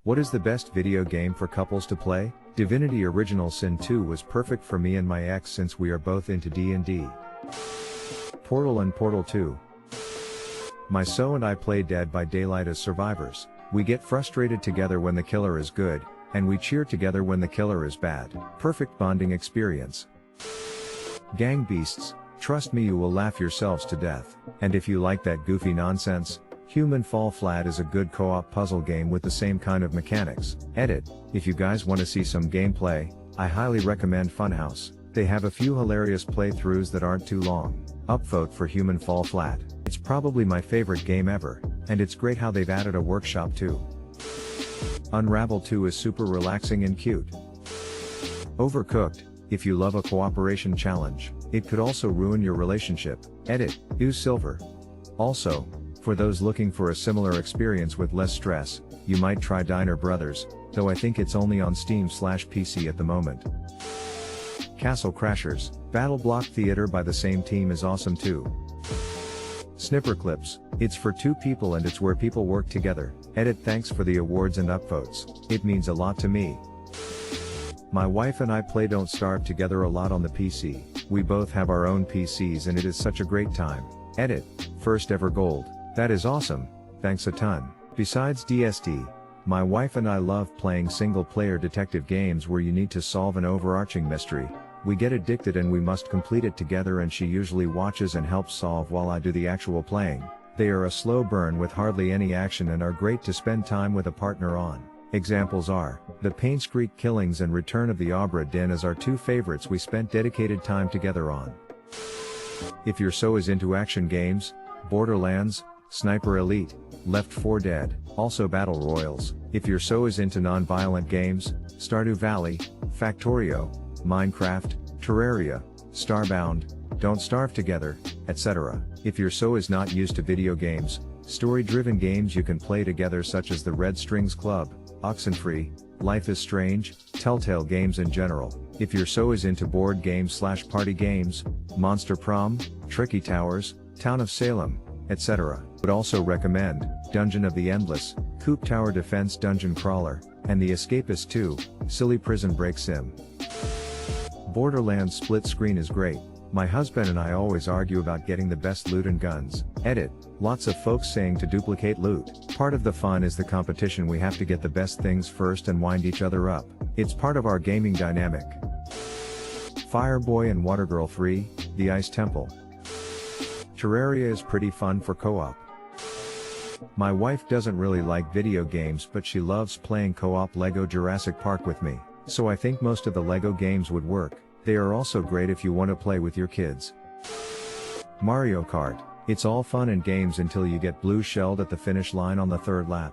What is the best video game for couples to play? Divinity Original Sin 2 was perfect for me and my ex since we are both into D&D. Portal and Portal 2. My so and I play Dead by Daylight as survivors. We get frustrated together when the killer is good, and we cheer together when the killer is bad. Perfect bonding experience. Gang Beasts, trust me you will laugh yourselves to death. And if you like that goofy nonsense, Human Fall Flat is a good co-op puzzle game with the same kind of mechanics. Edit, if you guys want to see some gameplay, I highly recommend Funhouse. They have a few hilarious playthroughs that aren't too long. Upvote for Human Fall Flat. It's probably my favorite game ever, and it's great how they've added a workshop too. Unravel 2 is super relaxing and cute. Overcooked, if you love a cooperation challenge, it could also ruin your relationship. Edit, use silver. Also, for those looking for a similar experience with less stress, you might try Diner Brothers, though I think it's only on Steam/PC at the moment. Castle Crashers, Battle Block Theater by the same team is awesome too. Snipperclips, it's for 2 people and it's where people work together. Edit, thanks for the awards and upvotes, it means a lot to me. My wife and I play Don't Starve together a lot on the PC, we both have our own PCs and it is such a great time. Edit, first ever gold, that is awesome, thanks a ton. Besides DSD, my wife and I love playing single-player detective games where you need to solve an overarching mystery. We get addicted and we must complete it together and she usually watches and helps solve while I do the actual playing. They are a slow burn with hardly any action and are great to spend time with a partner on. Examples are, The Paints Creek Killings and Return of the Obra Dinn as our 2 favorites we spent dedicated time together on. If you're so as into action games, Borderlands, Sniper Elite, Left 4 Dead, also Battle Royals. If you're so as into non-violent games, Stardew Valley, Factorio, Minecraft, Terraria, Starbound, Don't Starve Together, etc. If you're so as not used to video games, story-driven games you can play together such as the Red Strings Club, Oxenfree, Life is Strange, Telltale games in general. If you're so as into board games/party games, Monster Prom, Tricky Towers, Town of Salem, etc. Would also recommend Dungeon of the Endless, Coop Tower Defense Dungeon Crawler, and The Escapist 2, Silly Prison Break Sim. Borderlands Split Screen is great. My husband and I always argue about getting the best loot and guns. Edit, lots of folks saying to duplicate loot. Part of the fun is the competition, we have to get the best things first and wind each other up. It's part of our gaming dynamic. Fireboy and Watergirl 3, The Ice Temple. Terraria is pretty fun for co-op. My wife doesn't really like video games but she loves playing co-op Lego Jurassic Park with me, so I think most of the Lego games would work. They are also great if you want to play with your kids. Mario Kart, it's all fun and games until you get blue shelled at the finish line on the 3rd lap.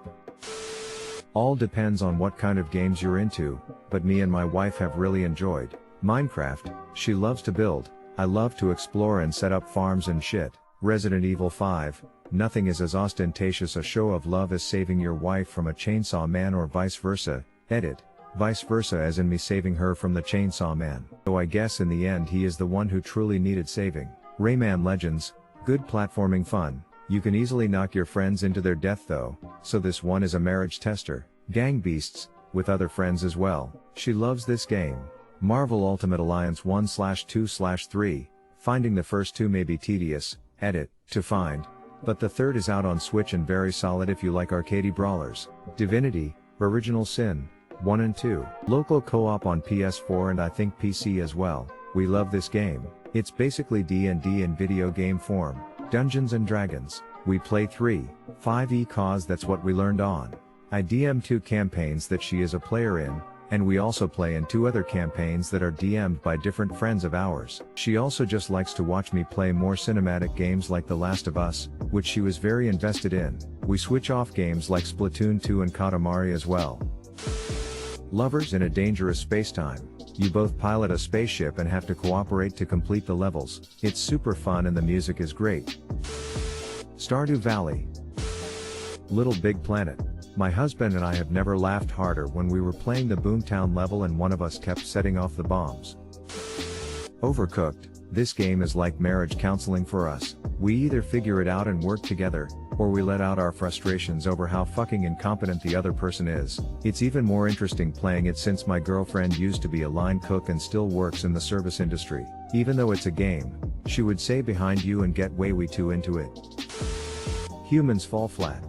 All depends on what kind of games you're into, but me and my wife have really enjoyed Minecraft. She loves to build, I love to explore and set up farms and shit. Resident Evil 5, nothing is as ostentatious a show of love as saving your wife from a chainsaw man or vice versa. Edit, vice versa as in me saving her from the chainsaw man. Though I guess in the end he is the one who truly needed saving. Rayman Legends, good platforming fun. You can easily knock your friends into their death though, so this one is a marriage tester. Gang Beasts, with other friends as well. She loves this game. Marvel Ultimate Alliance 1/2/3, finding the first 2 may be tedious, edit, to find. But the 3rd is out on Switch and very solid if you like arcadey brawlers. Divinity, Original Sin, 1 and 2. Local co-op on PS4 and I think PC as well. We love this game. It's basically D&D in video game form. Dungeons and Dragons. We play 3-5 cause that's what we learned on. I DM 2 campaigns that she is a player in, and we also play in 2 other campaigns that are DM'd by different friends of ours. She also just likes to watch me play more cinematic games like The Last of Us, which she was very invested in. We switch off games like Splatoon 2 and Katamari as well. Lovers in a Dangerous Spacetime. You both pilot a spaceship and have to cooperate to complete the levels. It's super fun and the music is great. Stardew Valley. Little Big Planet. My husband and I have never laughed harder when we were playing the Boomtown level and one of us kept setting off the bombs. Overcooked. This game is like marriage counseling for us. We either figure it out and work together, or we let out our frustrations over how fucking incompetent the other person is. It's even more interesting playing it since my girlfriend used to be a line cook and still works in the service industry. Even though it's a game, she would say behind you and get way too into it. Humans fall flat.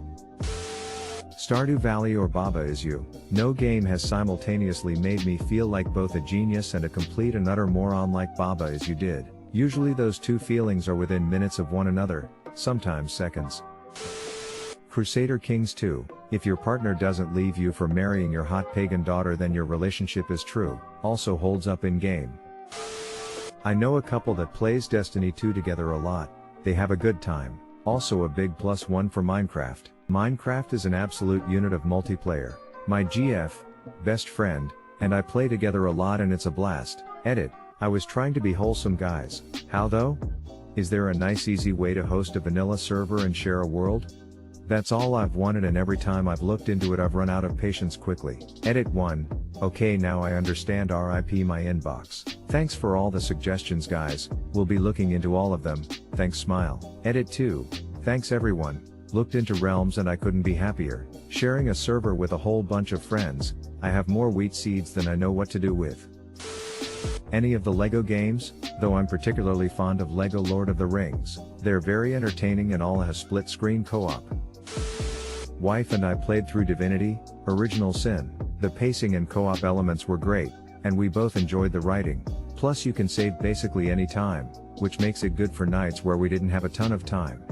Stardew Valley or Baba Is You. No game has simultaneously made me feel like both a genius and a complete and utter moron like Baba Is You did. Usually those two feelings are within minutes of one another, sometimes seconds. Crusader Kings 2. If your partner doesn't leave you for marrying your hot pagan daughter, then your relationship is true. Also holds up in game. I know a couple that plays Destiny 2 together a lot. They have a good time. Also a big +1 for Minecraft. Minecraft is an absolute unit of multiplayer. My GF, best friend, and I play together a lot and it's a blast. Edit. I was trying to be wholesome, guys. How though? Is there a nice easy way to host a vanilla server and share a world? That's all I've wanted, and every time I've looked into it I've run out of patience quickly. Edit 1. Okay, now I understand. RIP my inbox. Thanks for all the suggestions, guys. We'll be looking into all of them. Thanks, smile. Edit 2. Thanks everyone. Looked into Realms and I couldn't be happier. Sharing a server with a whole bunch of friends. I have more wheat seeds than I know what to do with. Any of the LEGO games, though I'm particularly fond of LEGO Lord of the Rings. They're very entertaining and all have split-screen co-op. Wife and I played through Divinity: Original Sin. The pacing and co-op elements were great, and we both enjoyed the writing. Plus you can save basically any time, which makes it good for nights where we didn't have a ton of time.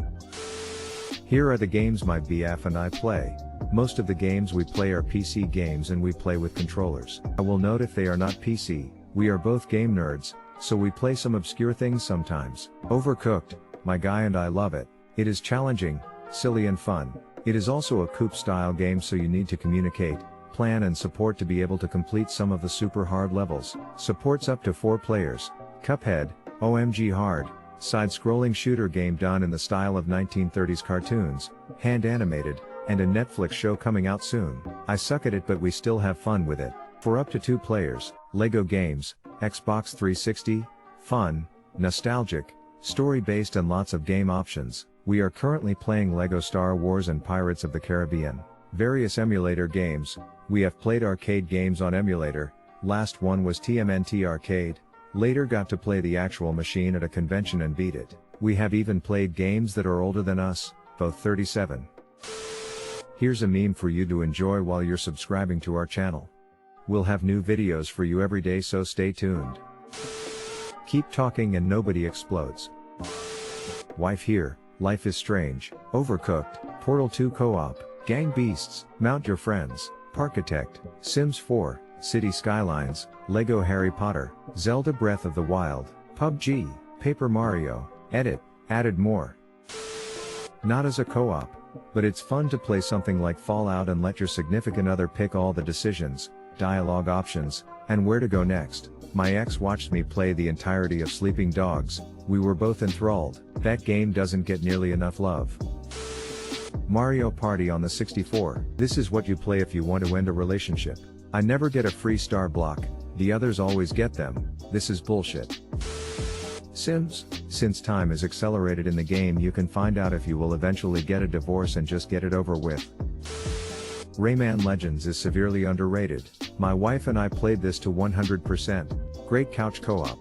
Here are the games my BF and I play. Most of the games we play are PC games and we play with controllers. I will note if they are not PC, we are both game nerds, so we play some obscure things sometimes. Overcooked, my guy and I love it. It is challenging, silly and fun. It is also a coop style game, so you need to communicate, plan and support to be able to complete some of the super hard levels. Supports up to 4 players. Cuphead, OMG hard, side-scrolling shooter game done in the style of 1930s cartoons, hand animated, and a Netflix show coming out soon. I suck at it but we still have fun with it. For up to 2 players, LEGO games, Xbox 360, fun, nostalgic, story-based and lots of game options. We are currently playing LEGO Star Wars and Pirates of the Caribbean. Various emulator games. We have played arcade games on emulator. Last one was TMNT Arcade. Later got to play the actual machine at a convention and beat it. We have even played games that are older than us, both 37. Here's a meme for you to enjoy while you're subscribing to our channel. We'll have new videos for you every day, so stay tuned. Keep talking and nobody explodes. Wife here. Life is Strange, Overcooked, Portal 2 Co-op, Gang Beasts, Mount Your Friends, Parkitect, Sims 4, City Skylines, LEGO Harry Potter, Zelda Breath of the Wild, PUBG, Paper Mario. Edit, added more. Not as a co-op, but it's fun to play something like Fallout and let your significant other pick all the decisions, dialogue options, and where to go next. My ex watched me play the entirety of Sleeping Dogs. We were both enthralled. That game doesn't get nearly enough love. Mario Party on the 64. This is what you play if you want to end a relationship. I never get a free star block, the others always get them. This is bullshit. Sims. Since time is accelerated in the game, you can find out if you will eventually get a divorce and just get it over with. Rayman Legends is severely underrated. My wife and I played this to 100%. Great couch co-op.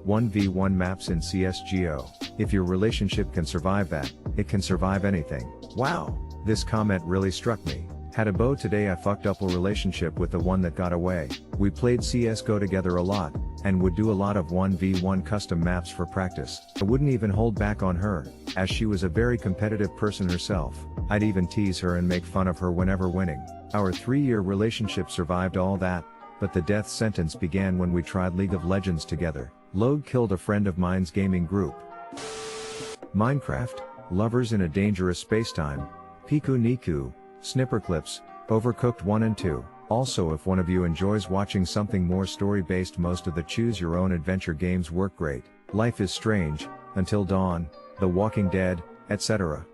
1v1 maps in CSGO. If your relationship can survive that, it can survive anything. Wow, this comment really struck me. Had a beau today. I fucked up a relationship with the one that got away. We played CSGO together a lot, and would do a lot of 1v1 custom maps for practice. I wouldn't even hold back on her, as she was a very competitive person herself. I'd even tease her and make fun of her whenever winning. Our 3-year relationship survived all that, but the death sentence began when we tried League of Legends together. Load killed a friend of mine's gaming group. Minecraft, Lovers in a Dangerous Spacetime, Piku Niku, Snipperclips, Overcooked 1 and 2. Also, if one of you enjoys watching something more story-based, most of the choose-your-own-adventure games work great. Life is Strange, Until Dawn, The Walking Dead, etc.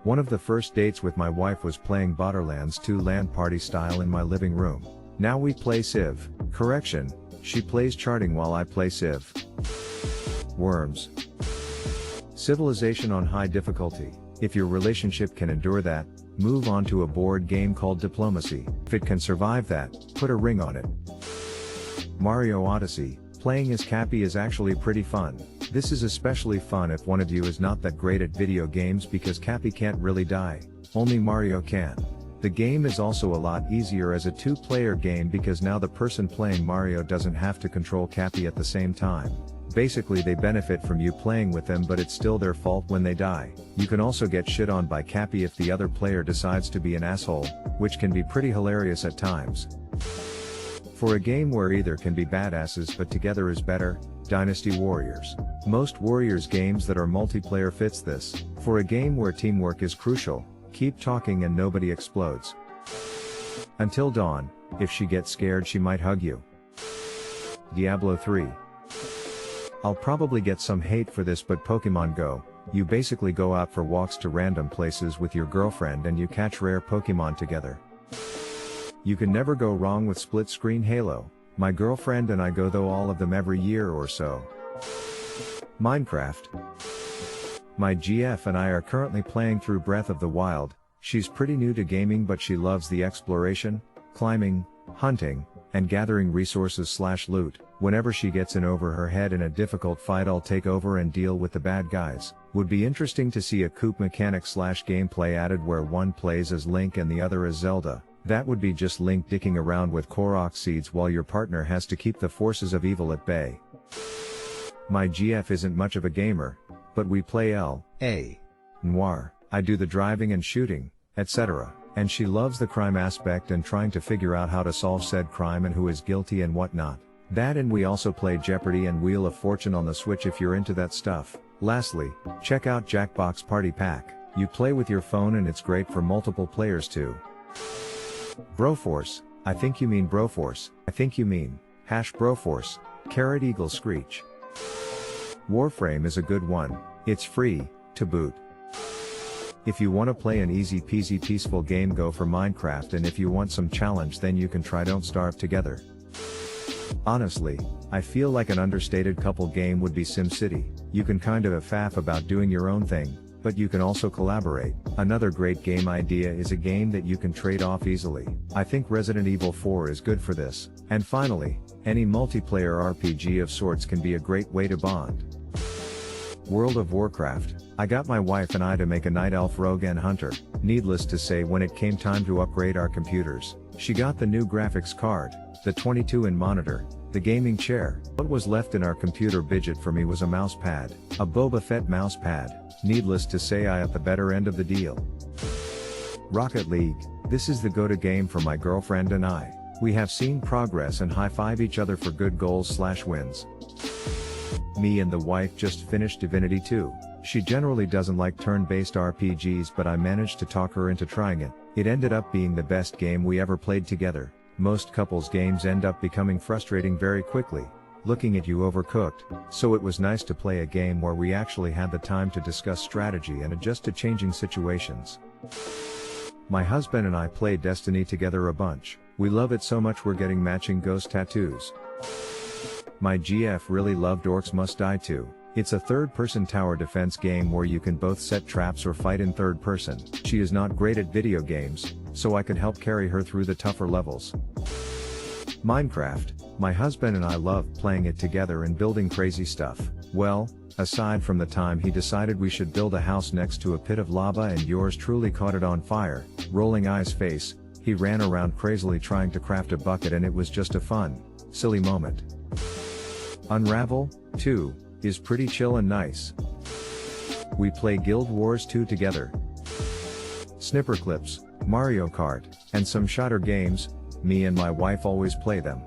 One of the first dates with my wife was playing Borderlands 2 LAN party style in my living room. Now we play Civ. Correction, she plays charting while I play Civ. Worms. Civilization on high difficulty. If your relationship can endure that, move on to a board game called Diplomacy. If it can survive that, put a ring on it. Mario Odyssey. Playing as Cappy is actually pretty fun. This is especially fun if one of you is not that great at video games because Cappy can't really die. Only Mario can. The game is also a lot easier as a two-player game because now the person playing Mario doesn't have to control Cappy at the same time. Basically they benefit from you playing with them, but it's still their fault when they die. You can also get shit on by Cappy if the other player decides to be an asshole, which can be pretty hilarious at times. For a game where either can be badasses but together is better, Dynasty Warriors. Most Warriors games that are multiplayer fits this. For a game where teamwork is crucial, keep talking and nobody explodes. Until Dawn. If she gets scared she might hug you. Diablo 3. I'll probably get some hate for this, but Pokemon Go. You basically go out for walks to random places with your girlfriend and you catch rare Pokemon together. You can never go wrong with split screen Halo. My girlfriend and I go though all of them every year or so. Minecraft. My GF and I are currently playing through Breath of the Wild. She's pretty new to gaming but she loves the exploration, climbing, hunting, and gathering resources/loot. Whenever she gets in over her head in a difficult fight I'll take over and deal with the bad guys. Would be interesting to see a coop mechanic/gameplay added where one plays as Link and the other as Zelda. That would be just Link dicking around with Korok seeds while your partner has to keep the forces of evil at bay. My GF isn't much of a gamer, but we play L.A. Noire. I do the driving and shooting, etc. And she loves the crime aspect and trying to figure out how to solve said crime and who is guilty and whatnot. That, and we also play Jeopardy and Wheel of Fortune on the Switch if you're into that stuff. Lastly, check out Jackbox Party Pack. You play with your phone and it's great for multiple players too. Broforce. I think you mean Broforce. I think you mean #Broforce. #Eagle Screech. Warframe is a good one. It's free, to boot. If you want to play an easy peasy peaceful game, go for Minecraft, and if you want some challenge then you can try Don't Starve Together. Honestly, I feel like an understated couple game would be SimCity. You can kind of faff about doing your own thing, but you can also collaborate. Another great game idea is a game that you can trade off easily. I think Resident Evil 4 is good for this. And finally, any multiplayer RPG of sorts can be a great way to bond. World of Warcraft. I got my wife and I to make a night elf rogue and hunter. Needless to say, when it came time to upgrade our computers, she got the new graphics card, the 22-inch monitor, the gaming chair. What was left in our computer budget for me was a mouse pad, a Boba Fett mouse pad. Needless to say, I at the better end of the deal. Rocket League. This is the go-to game for my girlfriend and I. We have seen progress and high-five each other for good goals/wins. Me and the wife just finished Divinity 2. She generally doesn't like turn-based RPGs, but I managed to talk her into trying it. It ended up being the best game we ever played together. Most couples games end up becoming frustrating very quickly. Looking at you, Overcooked. So it was nice to play a game where we actually had the time to discuss strategy and adjust to changing situations. My husband and I play Destiny together a bunch. We love it so much we're getting matching ghost tattoos. My GF really loved Orcs Must Die 2. It's a third-person tower defense game where you can both set traps or fight in third person. She is not great at video games, so I could help carry her through the tougher levels. Minecraft. My husband and I love playing it together and building crazy stuff. Well, aside from the time he decided we should build a house next to a pit of lava and yours truly caught it on fire, rolling eyes face, he ran around crazily trying to craft a bucket and it was just a fun, silly moment. Unravel 2 is pretty chill and nice. We play Guild Wars 2 together. Snipperclips, Mario Kart, and some shooter games. Me and my wife always play them.